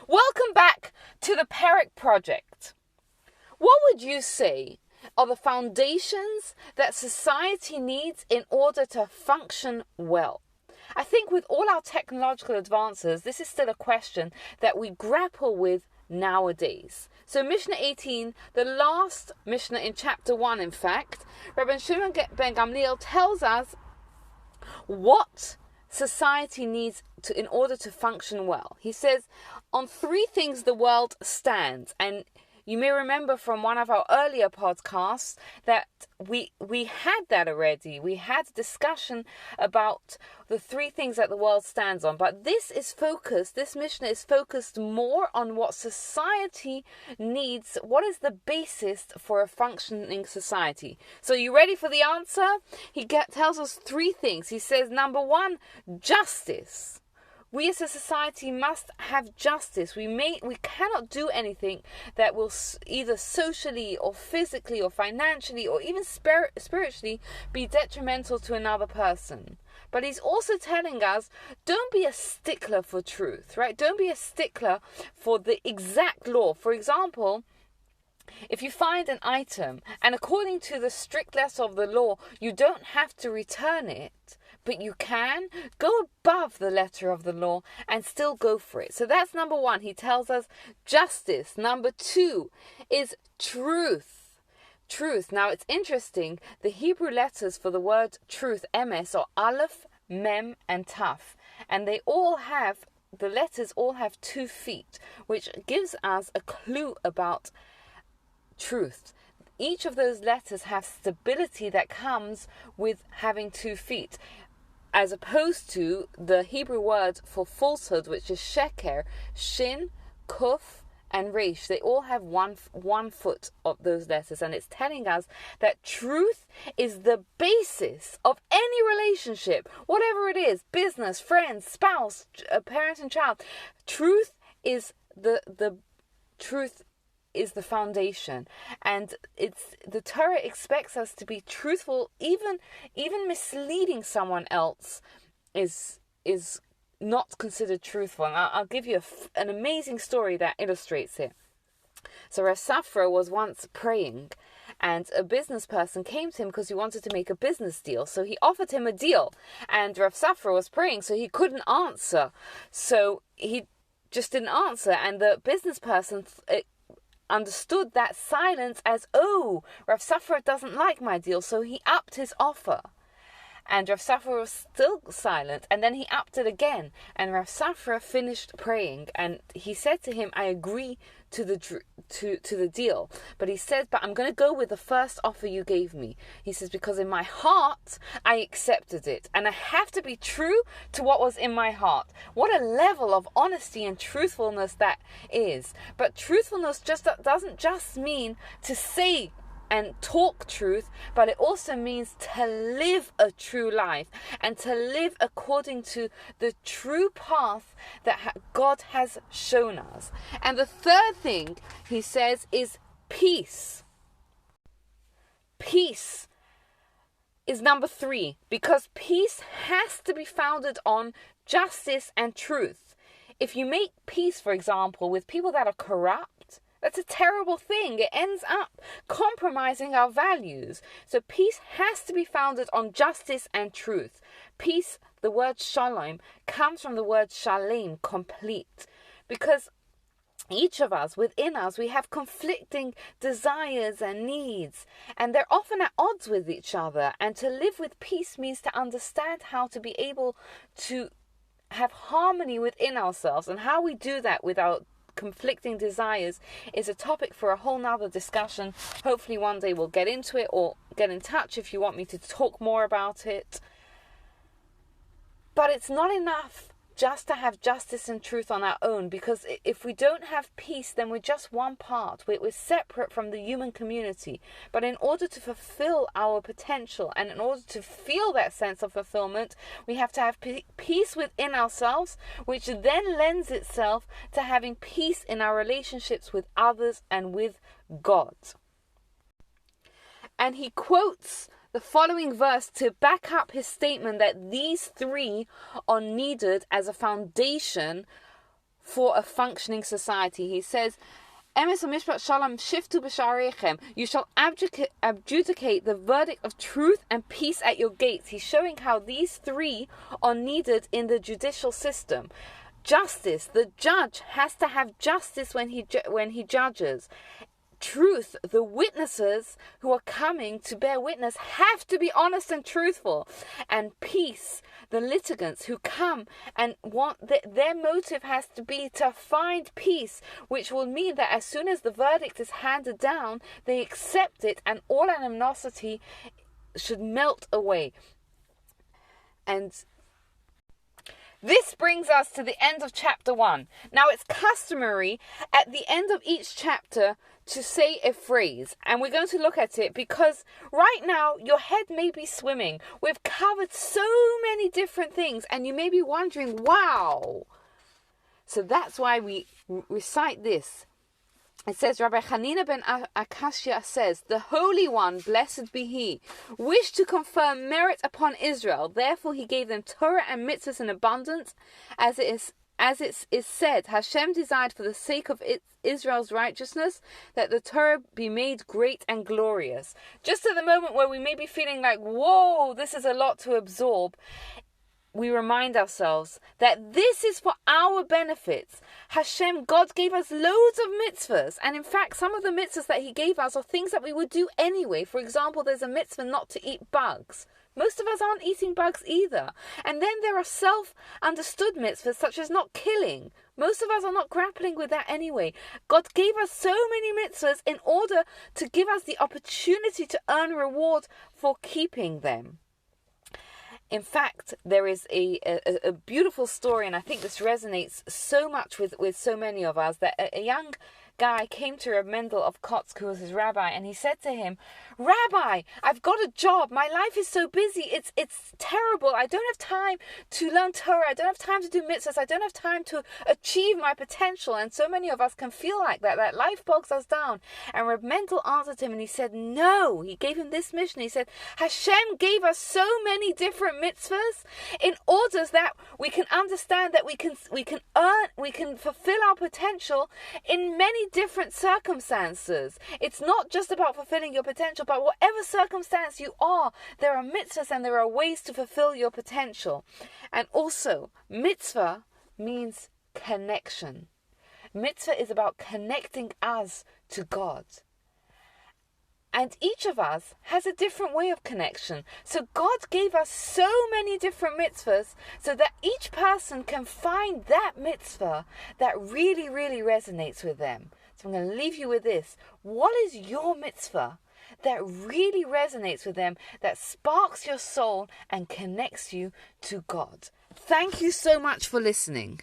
Welcome back to the Perek Project. What would you say are the foundations that society needs in order to function well? I think with all our technological advances, this is still a question that we grapple with nowadays. So Mishnah 18, the last Mishnah in chapter 1, in fact, Rabbi Shimon ben Gamliel tells us what society needs in order to function well. He says, on three things the world stands. And you may remember from one of our earlier podcasts that we had that already. We had a discussion about the three things that the world stands on. But this Mishnah is focused more on what society needs. What is the basis for a functioning society? So you ready for the answer? He tells us three things. He says, number one, justice. We as a society must have justice. We cannot do anything that will either socially or physically or financially or even spiritually be detrimental to another person. But he's also telling us, don't be a stickler for truth, right? Don't be a stickler for the exact law. For example, if you find an item and according to the strict letter of the law, you don't have to return it, but you can go above the letter of the law and still go for it. So that's number one. He tells us justice. Number two is truth. Truth. Now it's interesting. The Hebrew letters for the word truth, emes, are aleph, mem, and taf. And the letters all have 2 feet, which gives us a clue about truth. Each of those letters have stability that comes with having 2 feet, as opposed to the Hebrew word for falsehood, which is sheker, shin, kuf, and resh. They all have one foot of those letters, and it's telling us that truth is the basis of any relationship, whatever it is, business, friends, spouse, parent and child. Truth is the foundation, and the Torah expects us to be truthful. Even misleading someone else is not considered truthful. And I'll give you an amazing story that illustrates it. So Rav Safra was once praying, and a business person came to him because he wanted to make a business deal. So he offered him a deal, and Rav Safra was praying, so he couldn't answer. So he just didn't answer, and the business person understood that silence as, oh, Rav Safra doesn't like my deal, so he upped his offer. And Rav Safra was still silent, and then he upped it again. And Rav Safra finished praying, and he said to him, I agree to the deal. But he said, but I'm going to go with the first offer you gave me. He says, because in my heart, I accepted it. And I have to be true to what was in my heart. What a level of honesty and truthfulness that is. But truthfulness doesn't just mean to say and talk truth, but it also means to live a true life and to live according to the true path that God has shown us. And the third thing he says is peace. Peace is number 3, because peace has to be founded on justice and truth. If you make peace, for example, with people that are corrupt, that's a terrible thing. It ends up compromising our values. So peace has to be founded on justice and truth. Peace, the word shalom, comes from the word shalem, complete. Because each of us, within us, we have conflicting desires and needs. And they're often at odds with each other. And to live with peace means to understand how to be able to have harmony within ourselves. And how we do that without conflicting desires is a topic for a whole nother discussion. Hopefully one day we'll get into it, or get in touch if you want me to talk more about it. But it's not enough just to have justice and truth on our own, because if we don't have peace, then we're just one part. We're separate from the human community. But in order to fulfill our potential and in order to feel that sense of fulfillment, we have to have peace within ourselves, which then lends itself to having peace in our relationships with others and with God. And he quotes the following verse to back up his statement that these 3 are needed as a foundation for a functioning society. He says, Emes mishpat shalom shiftu b'sharechem. You shall adjudicate the verdict of truth and peace at your gates. He's showing how these three are needed in the judicial system. Justice. The judge has to have justice when he judges. Truth. The witnesses who are coming to bear witness have to be honest and truthful. And peace. The litigants who come and want their motive has to be to find peace, which will mean that as soon as the verdict is handed down, they accept it and all animosity should melt away. And this brings us to the end of chapter 1. Now it's customary at the end of each chapter to say a phrase, and we're going to look at it because right now your head may be swimming. We've covered so many different things and you may be wondering, wow. So that's why we recite this. It says, Rabbi Hanina ben Akashia says, the Holy One, blessed be He, wished to confer merit upon Israel. Therefore He gave them Torah and mitzvahs in abundance. As it is said, Hashem desired for the sake of Israel's righteousness that the Torah be made great and glorious. Just at the moment where we may be feeling like, whoa, this is a lot to absorb, we remind ourselves that this is for our benefits. Hashem, God gave us loads of mitzvahs. And in fact, some of the mitzvahs that He gave us are things that we would do anyway. For example, there's a mitzvah not to eat bugs. Most of us aren't eating bugs either. And then there are self-understood mitzvahs such as not killing. Most of us are not grappling with that anyway. God gave us so many mitzvahs in order to give us the opportunity to earn reward for keeping them. In fact, there is a beautiful story, and I think this resonates so much with so many of us, that a young guy came to Reb Mendel of Kotsk, who was his rabbi, and he said to him, Rabbi, I've got a job. My life is so busy. It's terrible. I don't have time to learn Torah. I don't have time to do mitzvahs. I don't have time to achieve my potential. And so many of us can feel like that life bogs us down. And Reb Mendel answered him and he said, no. He gave him this mission. He said, Hashem gave us so many different mitzvahs in order that we can understand that we can fulfill our potential in many different circumstances. It's not just about fulfilling your potential, but whatever circumstance you are, there are mitzvahs and there are ways to fulfill your potential. And also, mitzvah means connection. Mitzvah is about connecting us to God. And each of us has a different way of connection. So God gave us so many different mitzvahs so that each person can find that mitzvah that really, really resonates with them. So I'm going to leave you with this. What is your mitzvah that really resonates with them, that sparks your soul and connects you to God? Thank you so much for listening.